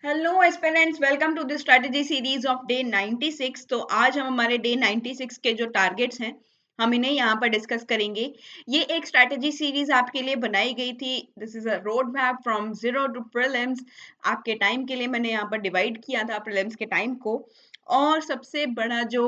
Hello aspirants, welcome to the strategy series of day 96। तो आज हम हमारे डे 96 के जो टारगेट्स हैं हम इन्हें यहाँ पर डिस्कस करेंगे। ये एक स्ट्रेटजी सीरीज आपके लिए बनाई गई थी। This is a road map from zero to prelims. आपके टाइम के लिए मैंने यहाँ पर डिवाइड किया था प्रीलिम्स के टाइम को। और सबसे बड़ा जो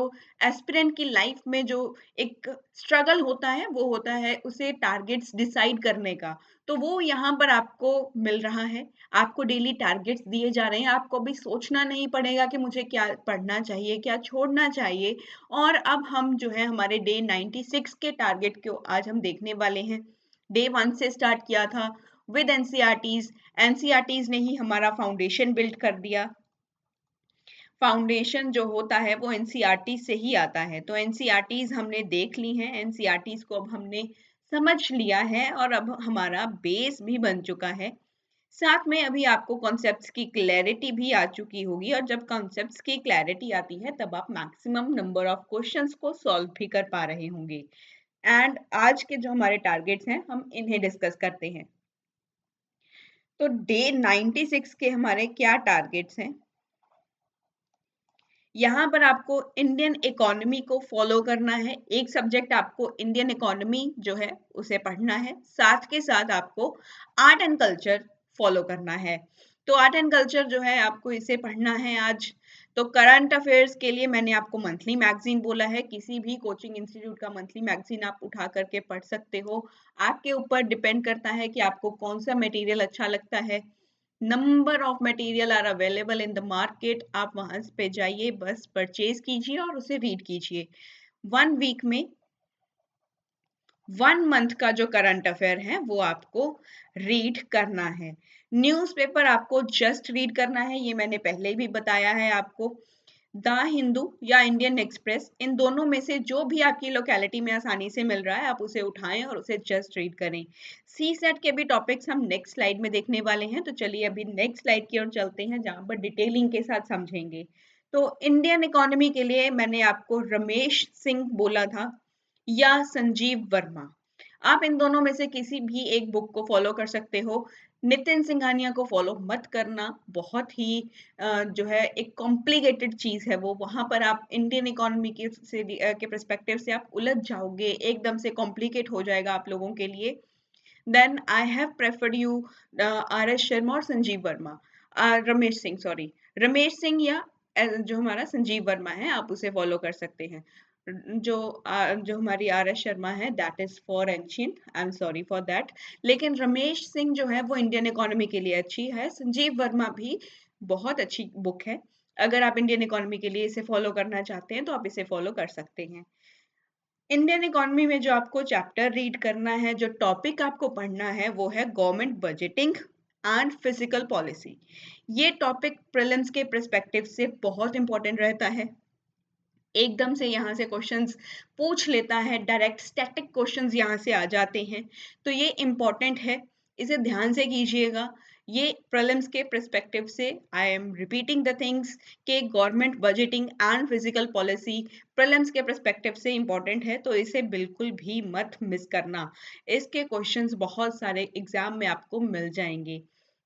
एस्पिरेंट की लाइफ में जो एक स्ट्रगल होता है वो होता है उसे टारगेट्स डिसाइड करने का। तो वो यहाँ पर आपको मिल रहा है। आपको डेली टारगेट्स दिए जा रहे हैं। आपको भी सोचना नहीं पड़ेगा कि मुझे क्या पढ़ना चाहिए, क्या छोड़ना चाहिए। और अब हम जो है हमारे डे 96 के टारगेट को आज हम देखने वाले हैं। डे 1 से स्टार्ट किया था विद एनसीईआरटीज। एनसीईआरटीज ने ही हमारा फाउंडेशन बिल्ड कर दिया। फाउंडेशन जो होता है वो एनसीईआरटी से ही आता है। तो एनसीईआरटीज हमने देख ली हैं। एनसीईआरटीज को अब हमने समझ लिया है और अब हमारा बेस भी बन चुका है। साथ में अभी आपको कॉन्सेप्ट्स की क्लैरिटी भी आ चुकी होगी। और जब कॉन्सेप्ट्स की क्लैरिटी आती है तब आप मैक्सिमम नंबर ऑफ क्वेश्चंस को सॉल्व भी कर पा रहे होंगे। एंड आज के जो हमारे टारगेट्स हैं हम इन्हें डिस्कस करते हैं। तो डे 96 के हमारे क्या टारगेट्स हैं। यहाँ पर आपको इंडियन इकोनॉमी को फॉलो करना है। एक सब्जेक्ट आपको इंडियन इकोनॉमी जो है उसे पढ़ना है। साथ के साथ आपको आर्ट एंड कल्चर फॉलो करना है। तो आर्ट एंड कल्चर जो है आपको इसे पढ़ना है आज। तो करंट अफेयर्स के लिए मैंने आपको मंथली मैगजीन बोला है। किसी भी कोचिंग इंस्टीट्यूट का मंथली मैगजीन आप उठा करके पढ़ सकते हो। आपके ऊपर डिपेंड करता है कि आपको कौन सा मटेरियल अच्छा लगता है। Number of material are available in the market. आप वहां पे जाइए, बस परचेज कीजिए और उसे रीड कीजिए। 1 वीक में 1 मंथ का जो करंट अफेयर है वो आपको रीड करना है। न्यूज़पेपर आपको जस्ट रीड करना है, ये मैंने पहले भी बताया है आपको। द हिंदू या इंडियन एक्सप्रेस, इन दोनों में से जो भी आपकी लोकेलिटी में आसानी से मिल रहा है आप उसे उठाएं और उसे जस्ट रीड करें। सी सेट के भी टॉपिक्स हम नेक्स्ट स्लाइड में देखने वाले हैं। तो चलिए अभी नेक्स्ट स्लाइड की ओर चलते हैं जहां पर डिटेलिंग के साथ समझेंगे। तो इंडियन इकोनॉमी के लिए मैंने आपको रमेश सिंह बोला था या संजीव वर्मा। आप इन दोनों में से किसी भी एक बुक को फॉलो कर सकते हो। नितिन सिंघानिया को फॉलो मत करना। बहुत ही जो है एक कॉम्प्लिकेटेड चीज है वो। वहां पर आप इंडियन इकोनॉमी के पर्सपेक्टिव से आप उलझ जाओगे, एकदम से कॉम्प्लिकेट हो जाएगा आप लोगों के लिए। Then I have preferred you R S Sharma और संजीव वर्मा, रमेश सिंह, सॉरी, रमेश सिंह या जो हमारा संजीव वर्मा है आप उसे फॉलो कर सकते हैं। जो हमारी आर एस शर्मा है that is for ancient, I am sorry for that. लेकिन रमेश सिंह जो है वो इंडियन इकोनॉमी के लिए अच्छी है। संजीव वर्मा भी बहुत अच्छी बुक है। अगर आप इंडियन इकोनॉमी के लिए इसे फॉलो करना चाहते हैं तो आप इसे फॉलो कर सकते हैं। इंडियन इकोनॉमी में जो आपको चैप्टर रीड करना है, जो टॉपिक आपको पढ़ना है वो है government budgeting and physical policy. ये टॉपिक प्रीलिम्स के पर्सपेक्टिव से बहुत इंपॉर्टेंट रहता है। एकदम से यहाँ से क्वेश्चंस पूछ लेता है, डायरेक्ट स्टैटिक क्वेश्चंस यहाँ से आ जाते हैं। तो ये इम्पोर्टेंट है, इसे ध्यान से कीजिएगा। ये प्रीलिम्स के पर्सपेक्टिव से, I am repeating the things, के government budgeting and physical policy prelims के पर्सपेक्टिव से इम्पोर्टेंट है। तो इसे बिल्कुल भी मत मिस करना। इसके क्वेश्चंस बहुत सारे एग्जाम में आपको मिल जाएंगे।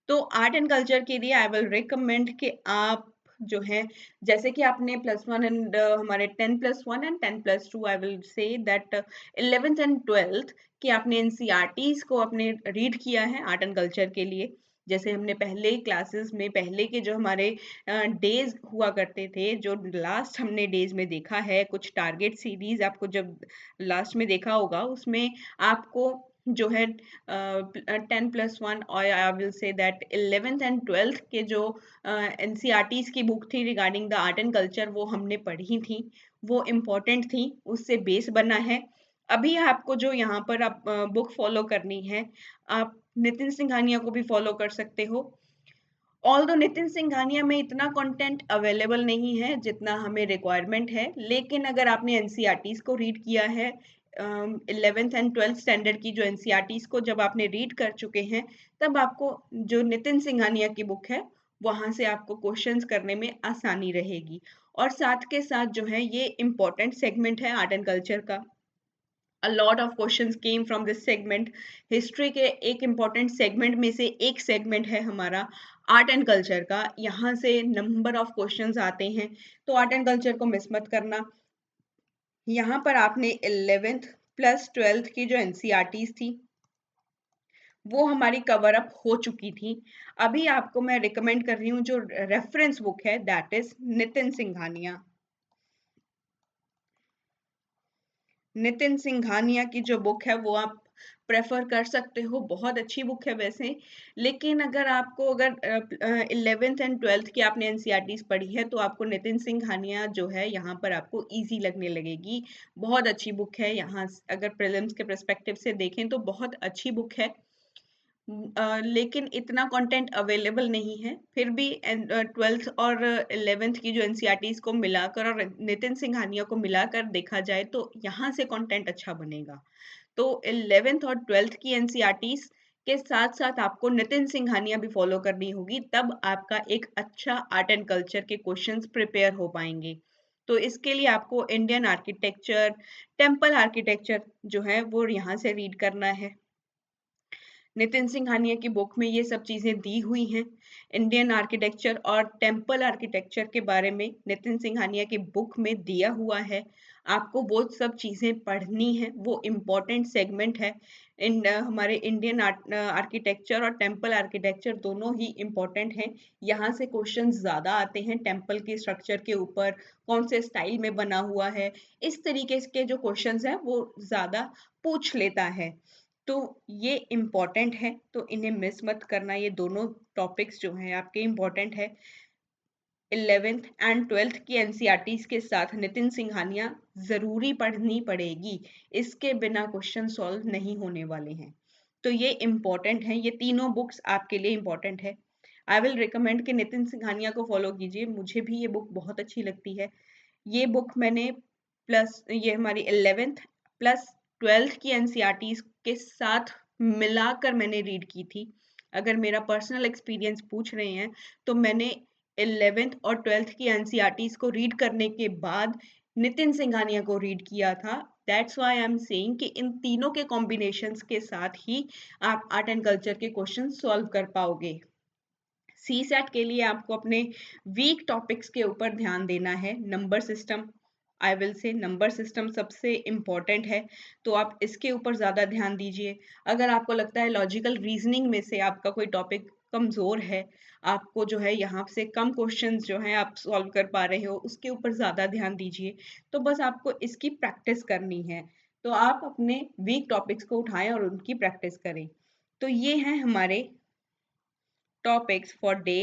तो आर्ट एंड कल्चर के लिए आई विल रिकमेंड कि आप जो है, जैसे कि आपने +1 एंड हमारे 10+1 and 10+2, I will say that 11th and 12th कि आपने एनसीईआरटीज को अपने रीड किया है आर्ट एंड कल्चर के लिए। जैसे हमने पहले क्लासेस में, पहले के जो हमारे डेज हुआ करते थे, जो लास्ट हमने डेज में देखा है, कुछ टारगेट सीरीज आपको जब लास्ट में देखा होगा उसमें आपको जो है 10+1 और I will say that 11th and 12th के जो एनसीईआरटीज की बुक थी regarding the art and culture वो हमने पढ़ी थी। वो इम्पोर्टेंट थी, उससे बेस बना है। अभी आपको जो यहाँ पर आप बुक फॉलो करनी है, आप नितिन सिंघानिया को भी फॉलो कर सकते हो। ऑल्दो नितिन सिंघानिया में इतना कंटेंट अवेलेबल नहीं है जितना हमें रिक्वायरमेंट है, लेकिन अगर आपने एनसीईआरटीज को रीड किया है, 11th एंड 12th स्टैंडर्ड की जो एनसीईआरटीज को जब आपने रीड कर चुके हैं, तब आपको जो नितिन सिंघानिया की बुक है वहां से आपको क्वेश्चंस करने में आसानी रहेगी। और साथ के साथ जो है ये इम्पोर्टेंट सेगमेंट है आर्ट एंड कल्चर का। a lot of questions came from this segment. History के एक इम्पॉर्टेंट सेगमेंट में से एक सेगमेंट है हमारा आर्ट एंड कल्चर का, यहाँ से नंबर ऑफ क्वेश्चंस आते हैं, तो आर्ट एंड कल्चर को मिस मत करना। यहाँ पर आपने 11th प्लस 12th की जो एनसीईआरटीज थी वो हमारी कवर अप हो चुकी थी। अभी आपको मैं रिकमेंड कर रही हूँ जो रेफरेंस बुक है, दैट इज नितिन सिंघानिया। नितिन सिंघानिया की जो बुक है वो आप प्रेफर कर सकते हो, बहुत अच्छी बुक है वैसे। लेकिन अगर आपको अगर 11th एंड 12th की आपने एनसीईआरटीज पढ़ी है तो आपको नितिन सिंघानिया जो है यहाँ पर आपको इजी लगने लगेगी। बहुत अच्छी बुक है, यहाँ अगर प्रीलिम्स के पर्सपेक्टिव से देखें तो बहुत अच्छी बुक है। लेकिन इतना कंटेंट अवेलेबल नहीं है, फिर भी 12th और 11th की जो एनसीईआरटीज को मिलाकर और नितिन सिंघानिया को मिलाकर देखा जाए तो यहाँ से कंटेंट अच्छा बनेगा। तो 11th और 12th की एनसीईआरटीज के साथ साथ आपको नितिन सिंघानिया भी फॉलो करनी होगी, तब आपका एक अच्छा आर्ट एंड कल्चर के क्वेश्चंस प्रिपेयर हो पाएंगे। तो इसके लिए आपको इंडियन आर्किटेक्चर, टेम्पल आर्किटेक्चर जो है वो यहाँ से रीड करना है। नितिन सिंघानिया की बुक में ये सब चीजें दी हुई हैं। इंडियन आर्किटेक्चर और टेम्पल आर्किटेक्चर के बारे में नितिन सिंघानिया की बुक में दिया हुआ है। आपको वो सब चीजें पढ़नी है, वो इम्पोर्टेंट सेगमेंट है। हमारे इंडियन आर्किटेक्चर और टेम्पल आर्किटेक्चर दोनों ही इम्पोर्टेंट हैं। यहाँ से क्वेश्चन ज्यादा आते हैं टेम्पल के स्ट्रक्चर के ऊपर, कौन से स्टाइल में बना हुआ है, इस तरीके के जो क्वेश्चंस हैं वो ज्यादा पूछ लेता है। तो ये इम्पॉर्टेंट है, तो इन्हें मिस मत करना। ये दोनों टॉपिक्स जो हैं आपके इम्पॉर्टेंट है। 11th एंड 12th की एनसीईआरटीज के साथ नितिन सिंघानिया जरूरी पढ़नी पड़ेगी, इसके बिना क्वेश्चन सॉल्व नहीं होने वाले हैं। तो ये इम्पॉर्टेंट है, ये तीनों बुक्स आपके लिए इम्पॉर्टेंट है। आई विल रिकमेंड कि नितिन सिंघानिया को फॉलो कीजिए, मुझे भी ये बुक बहुत अच्छी लगती है। ये बुक मैंने प्लस ये हमारी 11th प्लस 12th की एनसीईआरटीज के साथ मिलाकर मैंने रीड की थी। अगर मेरा पर्सनल एक्सपीरियंस पूछ रहे हैं तो मैंने 11th और 12th की एनसीईआरटीज को रीड करने के बाद नितिन सिंघानिया को रीड किया था। That's why I am saying कि इन तीनों के कॉम्बिनेशंस के साथ ही आप आर्ट एंड कल्चर के क्वेश्चन सॉल्व कर पाओगे। सी सेट के लिए आपको अपने वीक टॉपिक्स के ऊपर ध्यान देना है। Number system, I will say number system सबसे इम्पॉर्टेंट है, तो आप इसके ऊपर ज़्यादा ध्यान दीजिए। अगर आपको लगता है लॉजिकल रीजनिंग में से आपका कोई टॉपिक कमज़ोर है, आपको जो है यहाँ से कम क्वेश्चंस जो हैं आप सॉल्व कर पा रहे हो, उसके ऊपर ज़्यादा ध्यान दीजिए। तो बस आपको इसकी प्रैक्टिस करनी है, तो आप अपने वीक टॉपिक्स को उठाएं और उनकी प्रैक्टिस करें। तो ये हैं हमारे topics for day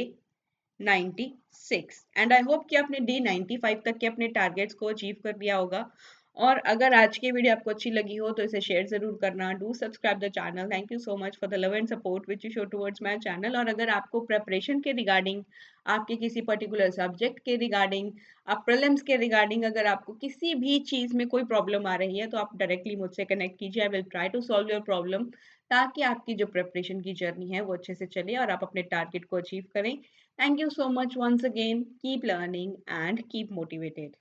96 and I hope कि आपने डे 95 तक के अपने टारगेट्स को अचीव कर लिया होगा। और अगर आज की वीडियो आपको अच्छी लगी हो तो इसे शेयर जरूर करना। Do subscribe the channel. Thank you so much for the love and support which you show towards my channel. और अगर आपको प्रेपरेशन के रिगार्डिंग, आपके किसी पर्टिकुलर सब्जेक्ट के रिगार्डिंग, आप प्रीलिम्स के रिगार्डिंग अगर आपको किसी भी चीज़ में कोई प्रॉब्लम आ रही है तो आप डायरेक्टली मुझसे कनेक्ट कीजिए। I will try to solve your problem, ताकि आपकी जो प्रेपरेशन की जर्नी है वो अच्छे से चले और आप अपने टारगेट को अचीव करें। Thank you so much once again. Keep learning and keep motivated.